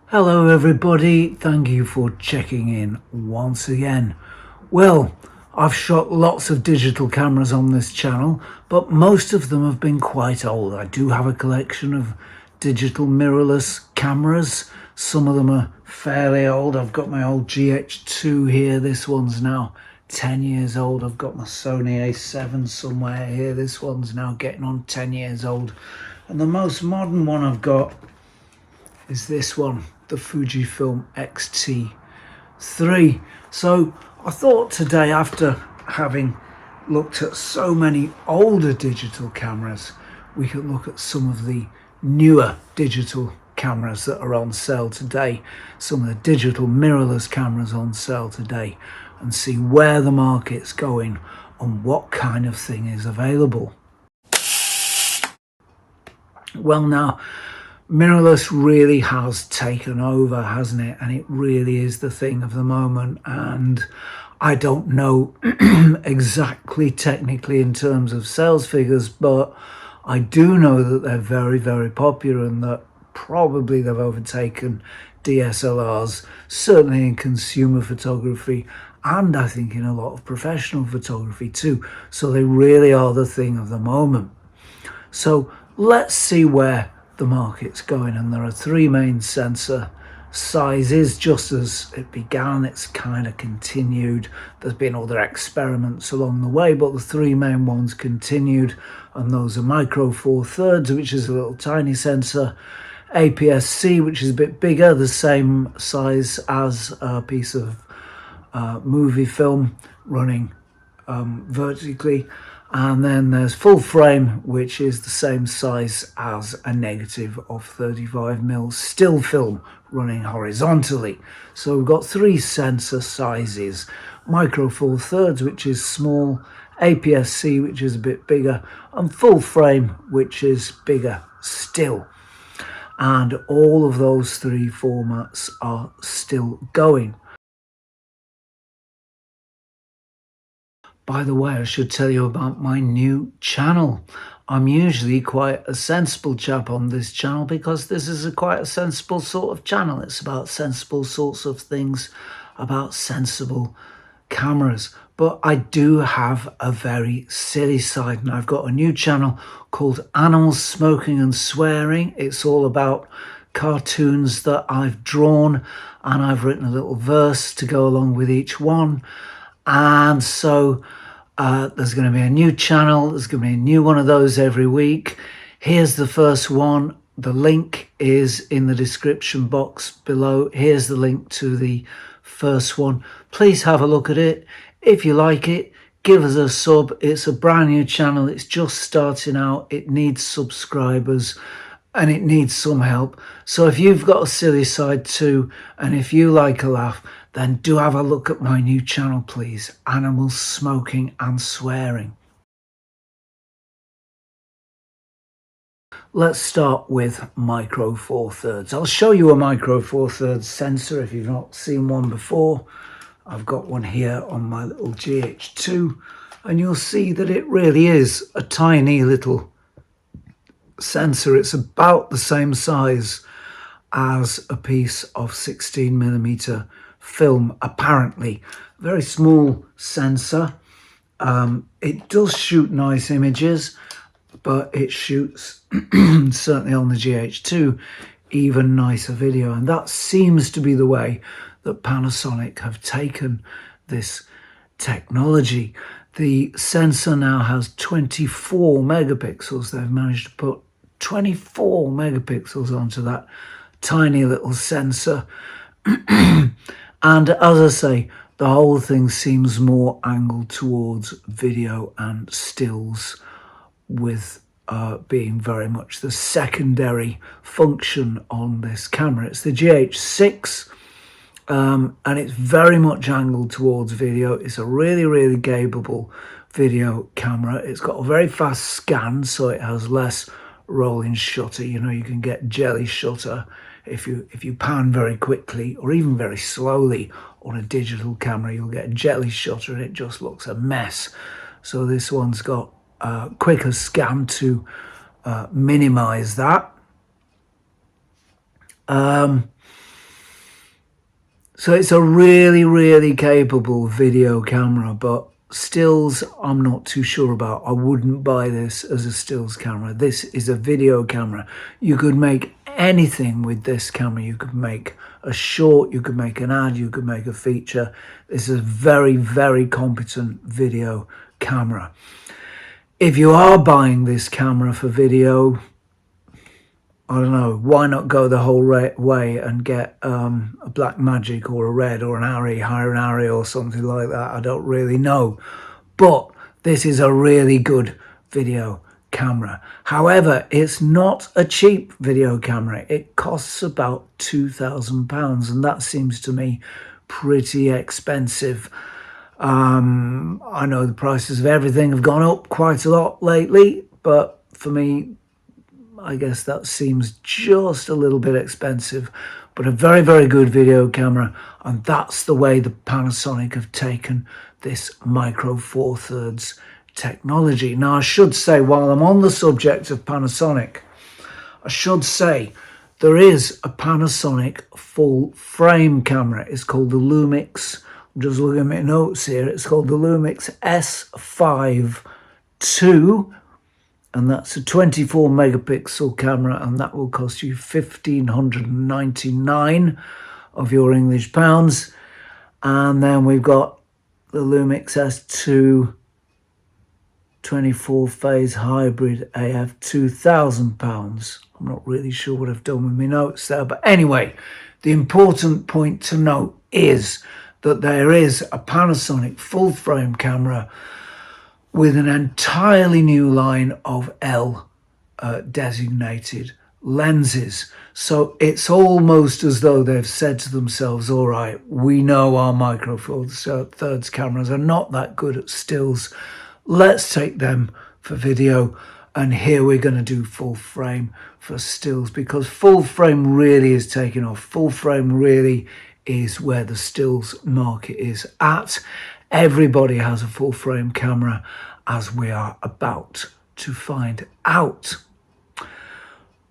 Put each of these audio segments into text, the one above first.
Hello everybody, thank you for checking in once again. Well, I've shot lots of digital cameras on this channel, but most of them have been quite old. I do have a collection of digital mirrorless cameras. Some of them are fairly old. I've got my old GH2 here. This one's now 10 years old. I've got my Sony A7 somewhere here. This one's now getting on 10 years old. And the most modern one I've got is this one, the Fujifilm X-T3. So I thought today, after having looked at so many older digital cameras, we could look at some of the newer digital cameras that are on sale today, some of the digital mirrorless cameras on sale today, and see where the market's going and what kind of thing is available. Well, now, mirrorless really has taken over, hasn't it? And it really is the thing of the moment. And I don't know exactly technically in terms of sales figures, but I do know that they're very, very popular and that probably they've overtaken DSLRs, certainly in consumer photography, and I think in a lot of professional photography too. So they really are the thing of the moment. So let's see where the market's going, and there are three main sensor sizes. Just as it began, it's kind of continued. There's been other experiments along the way, but the three main ones continued, and those are micro four thirds, which is a little tiny sensor, APS-C, which is a bit bigger, the same size as a piece of movie film running vertically. And then there's full frame, which is the same size as a negative of 35mm still film running horizontally. So we've got three sensor sizes: micro four thirds, which is small, APS-C, which is a bit bigger, and full frame, which is bigger still. And all of those three formats are still going. By the way, I should tell you about my new channel. I'm usually quite a sensible chap on this channel because this is quite a sensible sort of channel. It's about sensible sorts of things, about sensible cameras. But I do have a very silly side, and I've got a new channel called Animals, Smoking and Swearing. It's all about cartoons that I've drawn, and I've written a little verse to go along with each one. And so there's going to be a new channel. There's going to be a new one of those every week. Here's the first one. The link is in the description box below. Here's the link to the first one. Please have a look at it. If you like it, give us a sub. It's a brand new channel. It's just starting out. It needs subscribers and it needs some help. So if you've got a silly side too, and if you like a laugh, then do have a look at my new channel, please. Animals, Smoking and Swearing. Let's start with micro four thirds. I'll show you a micro four thirds sensor if you've not seen one before. I've got one here on my little GH2, and you'll see that it really is a tiny little sensor. It's about the same size as a piece of 16mm film, apparently. Very small sensor. It does shoot nice images, but it shoots certainly on the GH2 even nicer video, and that seems to be the way that Panasonic have taken this technology. The sensor now has 24 megapixels. They've managed to put 24 megapixels onto that tiny little sensor. And as I say, the whole thing seems more angled towards video and stills, with being very much the secondary function on this camera. It's the GH6, and it's very much angled towards video. It's a really, really capable video camera. It's got a very fast scan, so it has less rolling shutter. You know, you can get jelly shutter if you pan very quickly or even very slowly on a digital camera. You'll get jelly shutter and it just looks a mess. So this one's got a quicker scan to minimize that. So it's a really, really capable video camera, but stills I'm not too sure about. I wouldn't buy this as a stills camera. This is a video camera. You could make anything with this camera. You could make a short, you could make an ad, you could make a feature. This is a very, very competent video camera. If you are buying this camera for video, I don't know, why not go the whole way and get a Black Magic or a Red or an Arri, hire an Arri or something like that. I don't really know. But this is a really good video camera. However, it's not a cheap video camera. It costs about £2,000, and that seems to me pretty expensive. I know the prices of everything have gone up quite a lot lately, but for me, I guess that seems just a little bit expensive, but a very, very good video camera. And that's the way the Panasonic have taken this Micro Four Thirds technology. Now, I should say, while I'm on the subject of Panasonic, I should say there is a Panasonic full frame camera. It's called the Lumix. I'm just looking at my notes here. It's called the Lumix S5 II. And that's a 24 megapixel camera, and that will cost you 1,599 of your English pounds. And then we've got the Lumix S2 24 phase hybrid AF, £2,000. I'm not really sure what I've done with my notes there, but anyway, the important point to note is that there is a Panasonic full frame camera with an entirely new line of L designated lenses. So it's almost as though they've said to themselves, all right, we know our Micro Four Thirds cameras are not that good at stills. Let's take them for video. And here we're going to do full frame for stills, because full frame really is taking off. Full frame really is where the stills market is at. Everybody has a full frame camera, as we are about to find out.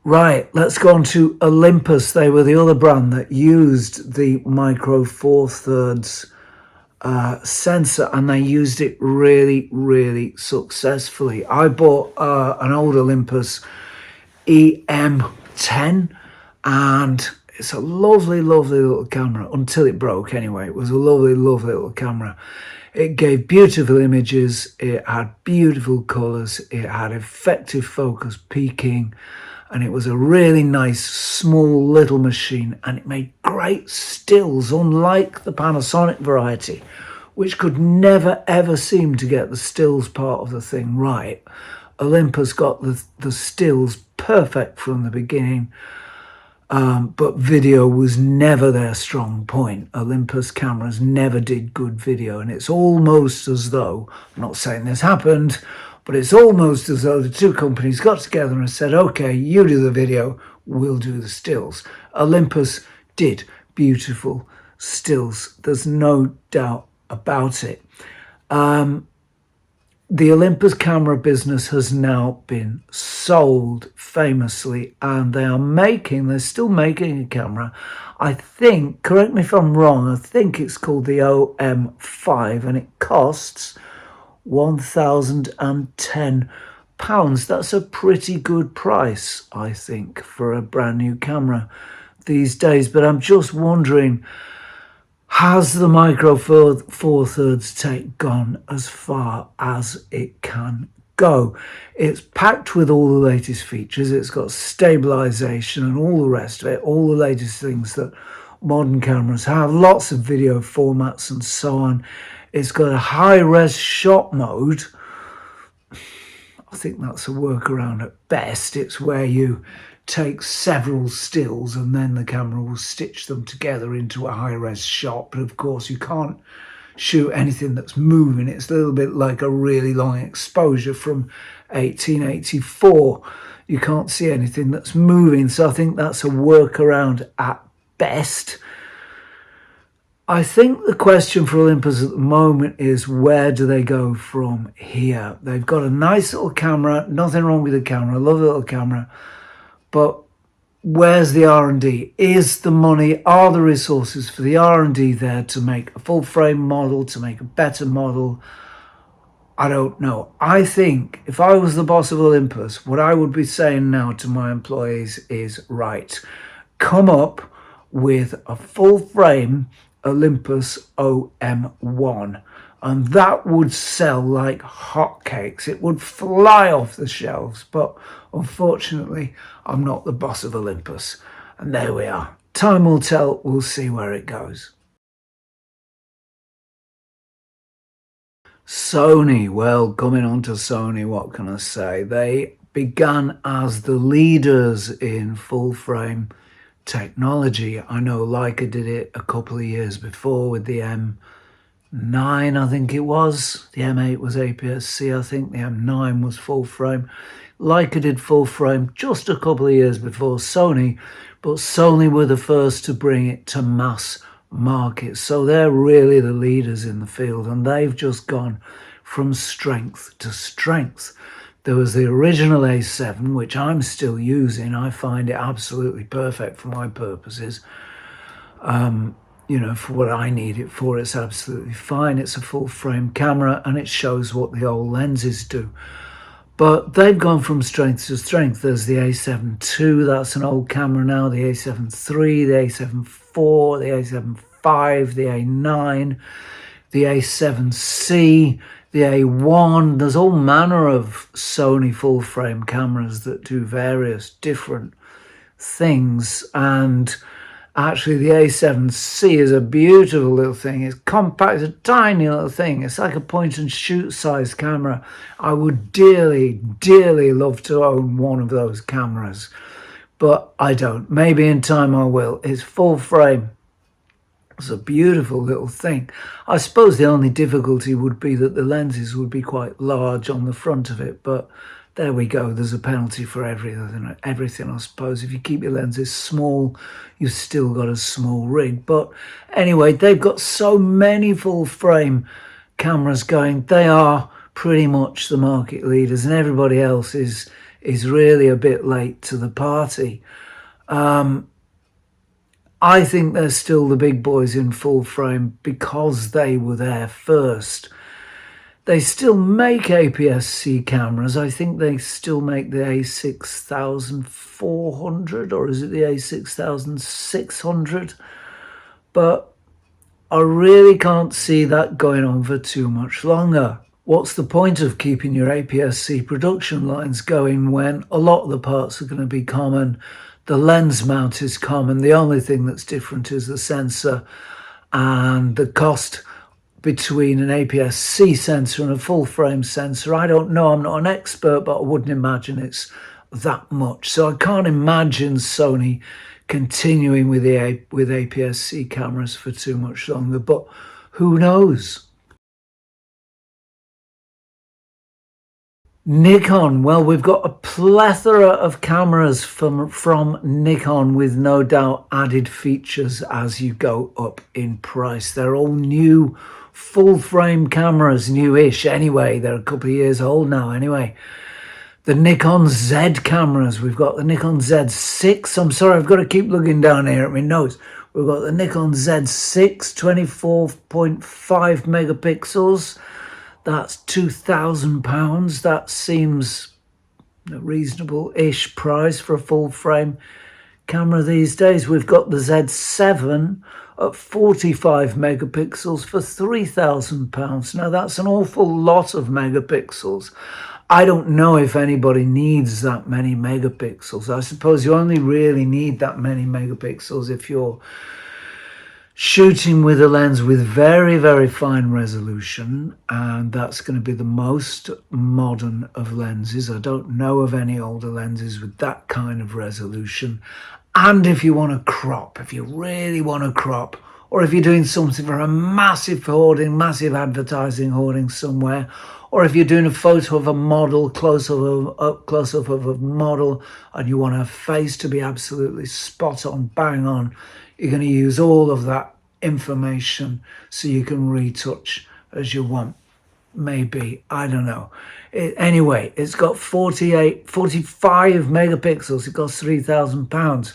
Right, let's go on to Olympus. They were the other brand that used the Micro Four Thirds sensor, and they used it really, really successfully. I bought an old Olympus EM10, and it's a lovely, lovely little camera, until it broke anyway. It was a lovely, lovely little camera. It gave beautiful images, it had beautiful colours, it had effective focus peaking, and it was a really nice, small little machine, and it made great stills, unlike the Panasonic variety, which could never, ever seem to get the stills part of the thing right. Olympus got the stills perfect from the beginning. But video was never their strong point. Olympus cameras never did good video, and it's almost as though, I'm not saying this happened, but it's almost as though the two companies got together and said, okay, you do the video, we'll do the stills. Olympus did beautiful stills. There's no doubt about it. The Olympus camera business has now been sold famously, and they're still making a camera. I think, correct me if I'm wrong, I think it's called the OM5, and it costs £1,010. That's a pretty good price, I think, for a brand new camera these days. But I'm just wondering, has the Micro Four Thirds take gone as far as it can go? It's packed with all the latest features. It's got stabilization and all the rest of it, all the latest things that modern cameras have, lots of video formats and so on. It's got a high-res shot mode. I think that's a workaround at best. It's where you take several stills and then the camera will stitch them together into a high-res shot. But of course you can't shoot anything that's moving. It's a little bit like a really long exposure from 1884. You can't see anything that's moving, so I think that's a workaround at best. I think the question for Olympus at the moment is, where do they go from here? They've got a nice little camera, nothing wrong with the camera, I love the little camera, but where's the R&D? Is the money, are the resources for the R&D there to make a full frame model, to make a better model? I don't know. I think if I was the boss of Olympus, what I would be saying now to my employees is, right, come up with a full frame Olympus OM1, and that would sell like hotcakes. It would fly off the shelves, but unfortunately, I'm not the boss of Olympus. And there we are. Time will tell. We'll see where it goes. Sony, well, coming on to Sony, what can I say? They began as the leaders in full frame technology. I know Leica did it a couple of years before with the M9, I think it was. The M8 was APS-C, I think. The M9 was full frame. Leica did full frame just a couple of years before Sony, but Sony were the first to bring it to mass market. So they're really the leaders in the field, and they've just gone from strength to strength. There was the original A7, which I'm still using. I find it absolutely perfect for my purposes. You know, for what I need it for, it's absolutely fine. It's a full frame camera and it shows what the old lenses do. But they've gone from strength to strength. There's the A7 II, that's an old camera now, the A7 III, the A7 IV, the A7 V, the A9, the A7C, the A1. There's all manner of Sony full frame cameras that do various different things. And actually, the A7C is a beautiful little thing. It's compact, it's a tiny little thing. It's like a point and shoot size camera. I would dearly, dearly love to own one of those cameras, but I don't. Maybe in time I will. It's full frame. It's a beautiful little thing. I suppose the only difficulty would be that the lenses would be quite large on the front of it, but there we go. There's a penalty for everything, I suppose. If you keep your lenses small, you've still got a small rig. But anyway, they've got so many full frame cameras going. They are pretty much the market leaders, and everybody else is really a bit late to the party. I think they're still the big boys in full frame because they were there first. They still make APS-C cameras. I think they still make the A6400, or is it the A6600? But I really can't see that going on for too much longer. What's the point of keeping your APS-C production lines going when a lot of the parts are going to be common? The lens mount is common. The only thing that's different is the sensor, and the cost between an APS-C sensor and a full frame sensor, I don't know, I'm not an expert, but I wouldn't imagine it's that much. So I can't imagine Sony continuing with APS-C cameras for too much longer, but who knows? Nikon, well, we've got a plethora of cameras from Nikon with no doubt added features as you go up in price. They're all new full frame cameras, newish anyway. They're a couple of years old now anyway. The Nikon Z cameras, we've got the Nikon Z6. I'm sorry, I've got to keep looking down here at my nose. We've got the Nikon Z6, 24.5 megapixels. That's £2,000. That seems a reasonable-ish price for a full-frame camera these days. We've got the Z7 at 45 megapixels for £3,000. Now, that's an awful lot of megapixels. I don't know if anybody needs that many megapixels. I suppose you only really need that many megapixels if you're shooting with a lens with very, very fine resolution, and that's going to be the most modern of lenses. I don't know of any older lenses with that kind of resolution. And if you want to crop, if you really want to crop, or if you're doing something for a massive hoarding, massive advertising hoarding somewhere, or if you're doing a photo of a model, close-up of a model, and you want a face to be absolutely spot on, bang on, you're going to use all of that information so you can retouch as you want. maybe, I don't know. Anyway, it's got 45 megapixels. It costs £3,000.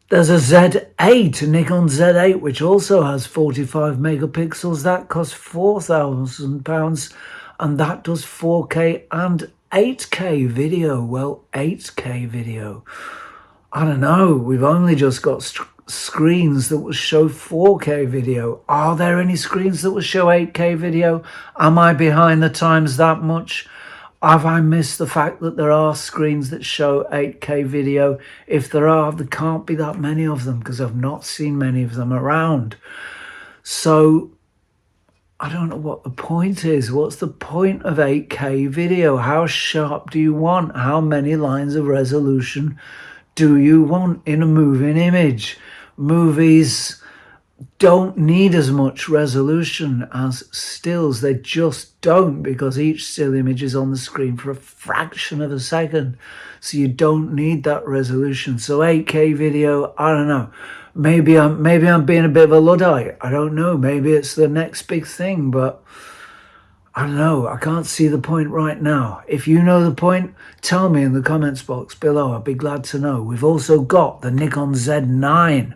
There's a Z8, a Nikon Z8, which also has 45 megapixels. That costs £4,000, and that does 4K and 8K video. Well, 8K video, I don't know. We've only just got screens that will show 4K video. Are there any screens that will show 8K video? Am I behind the times that much? Have I missed the fact that there are screens that show 8K video? If there are, there can't be that many of them, because I've not seen many of them around. So I don't know what the point is. What's the point of 8K video? How sharp do you want? How many lines of resolution do you want in a moving image? Movies don't need as much resolution as stills. They just don't, because each still image is on the screen for a fraction of a second. So you don't need that resolution. So 8K video, I don't know. Maybe I'm being a bit of a Luddite. I don't know. Maybe it's the next big thing, but I don't know. I can't see the point right now. If you know the point, tell me in the comments box below. I'd be glad to know. We've also got the Nikon Z9,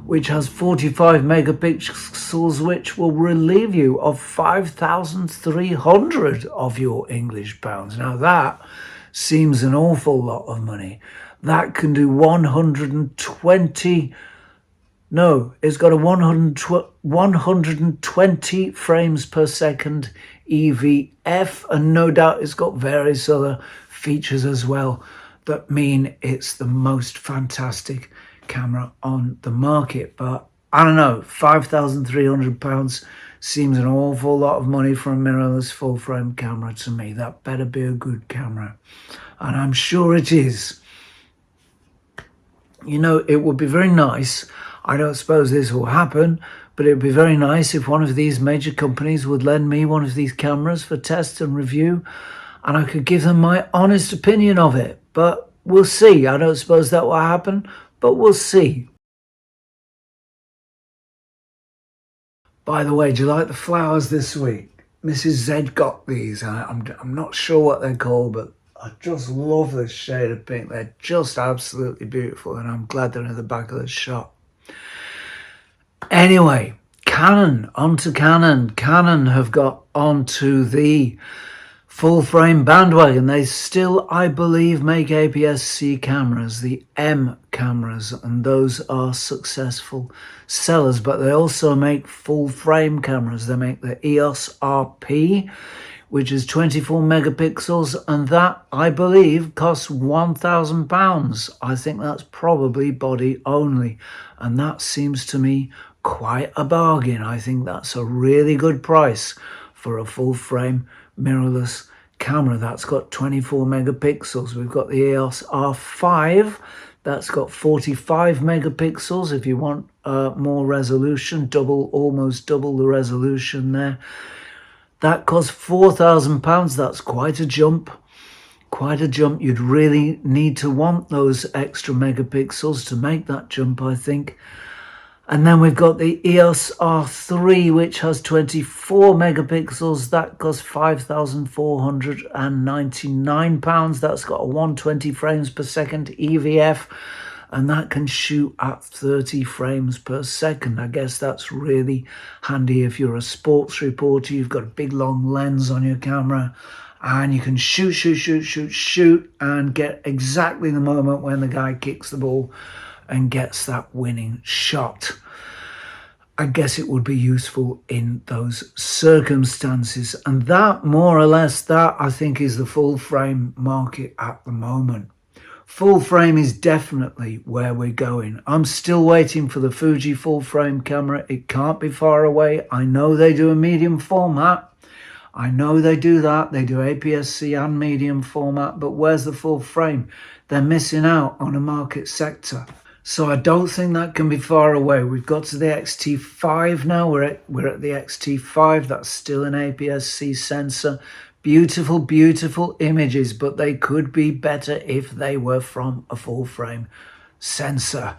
which has 45 megapixels, which will relieve you of 5,300 of your English pounds. Now that seems an awful lot of money. That can do 120... No, it's got a 120 frames per second EVF, and no doubt it's got various other features as well that mean it's the most fantastic camera on the market. But I don't know, £5,300 seems an awful lot of money for a mirrorless full frame camera to me. That better be a good camera, and I'm sure it is. You know, it would be very nice, I don't suppose this will happen, but it would be very nice if one of these major companies would lend me one of these cameras for test and review, and I could give them my honest opinion of it. But we'll see. I don't suppose that will happen, but we'll see. By the way, do you like the flowers this week? Mrs. Z got these. I'm not sure what they're called, but I just love this shade of pink. They're just absolutely beautiful, and I'm glad they're in the back of the shot. Anyway, Canon, onto Canon. Canon have got onto the full frame bandwagon. They still, I believe, make APS-C cameras, the M cameras, and those are successful sellers, but they also make full frame cameras. They make the EOS RP, which is 24 megapixels, and that, I believe, costs £1,000. I think that's probably body only, and that seems to me quite a bargain. I think that's a really good price for a full frame mirrorless camera. That's got 24 megapixels. We've got the EOS R5, that's got 45 megapixels if you want more resolution, almost double the resolution there. That costs £4,000. That's quite a jump. Quite a jump. You'd really need to want those extra megapixels to make that jump, I think. And then we've got the EOS R3, which has 24 megapixels. That costs £5,499. That's got a 120 frames per second EVF, and that can shoot at 30 frames per second. I guess that's really handy if you're a sports reporter. You've got a big long lens on your camera, and you can shoot, and get exactly the moment when the guy kicks the ball and gets that winning shot. I guess it would be useful in those circumstances. And that, more or less, that I think is the full frame market at the moment. Full frame is definitely where we're going. I'm still waiting for the Fuji full frame camera. It can't be far away. I know they do a medium format. I know they do that. They do APS-C and medium format, but where's the full frame? They're missing out on a market sector. So I don't think that can be far away. We've got to the X-T5 now. We're at the X-T5. That's still an APS-C sensor. Beautiful, beautiful images, but they could be better if they were from a full frame sensor.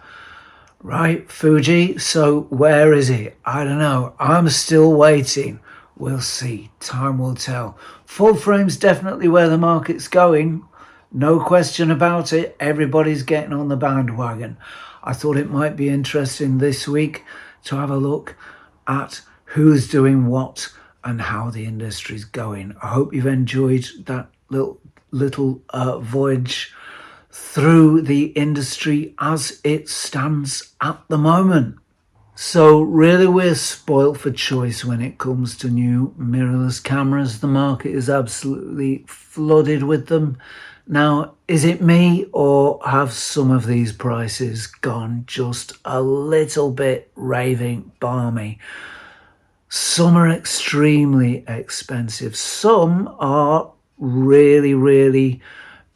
Right, Fuji? So where is it? I don't know. I'm still waiting. We'll see. Time will tell. Full frame's definitely where the market's going. No question about it. Everybody's getting on the bandwagon. I thought it might be interesting this week to have a look at who's doing what and how the industry's going. I hope you've enjoyed that little voyage through the industry as it stands at the moment. So really we're spoilt for choice when it comes to new mirrorless cameras. The market is absolutely flooded with them. Now, is it me, or have some of these prices gone just a little bit raving balmy? Some are extremely expensive. Some are really,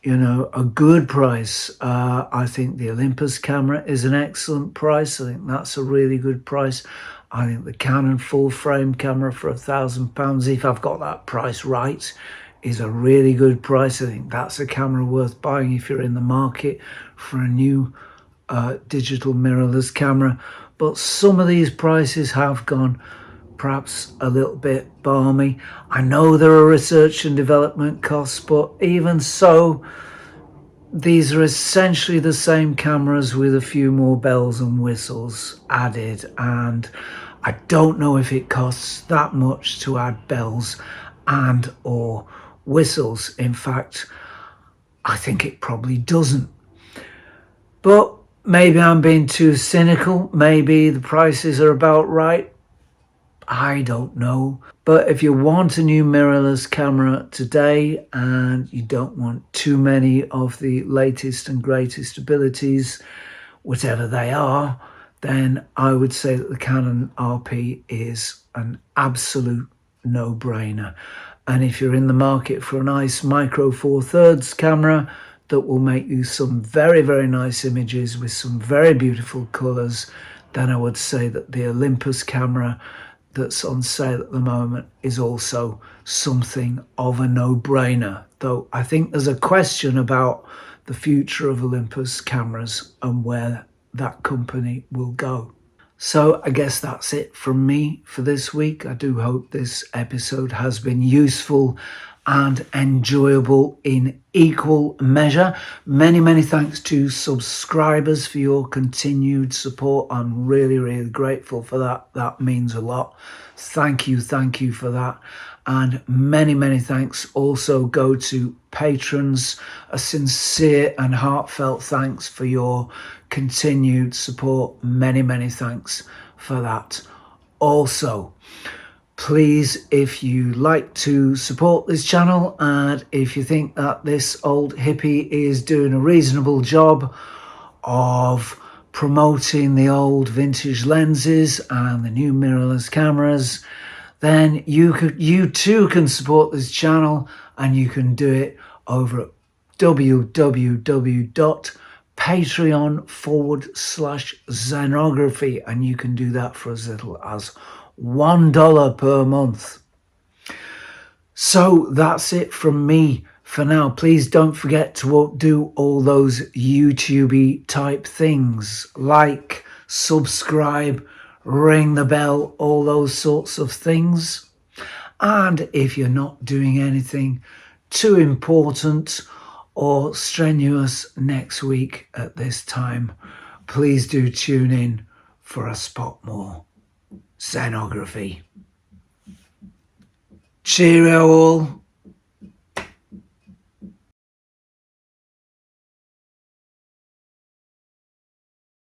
a good price. I think the Olympus camera is an excellent price. I think that's a really good price. I think the Canon full frame camera for £1,000, if I've got that price right, is a really good price. I think that's a camera worth buying if you're in the market for a new digital mirrorless camera. But some of these prices have gone perhaps a little bit balmy. I know there are research and development costs, but even so, these are essentially the same cameras with a few more bells and whistles added, and I don't know if it costs that much to add bells and or whistles. In fact, I think it probably doesn't. But maybe I'm being too cynical. Maybe the prices are about right. I don't know. But if you want a new mirrorless camera today and you don't want too many of the latest and greatest abilities, whatever they are, then I would say that the Canon RP is an absolute no-brainer. And if you're in the market for a nice micro four thirds camera that will make you some very nice images with some very beautiful colors, then I would say that the Olympus camera that's on sale at the moment is also something of a no-brainer. Though I think there's a question about the future of Olympus cameras and where that company will go. So I guess that's it from me for this week. I do hope this episode has been useful and enjoyable in equal measure. Many thanks to subscribers for your continued support. I'm really grateful for that. That means a lot. Thank you for that. And many thanks also go to patrons. A sincere and heartfelt thanks for your continued support. Many thanks for that also. Please, if you like to support this channel and if you think that this old hippie is doing a reasonable job of promoting the old vintage lenses and the new mirrorless cameras, then you too can support this channel, and you can do it over at www.patreon.com/Zenography, and you can do that for as little as $1 per month. So that's it from me for now. Please don't forget to do all those YouTube-y type things, like, subscribe, ring the bell, all those sorts of things. And if you're not doing anything too important or strenuous next week at this time, please do tune in for a spot more Zenography. Cheerio all.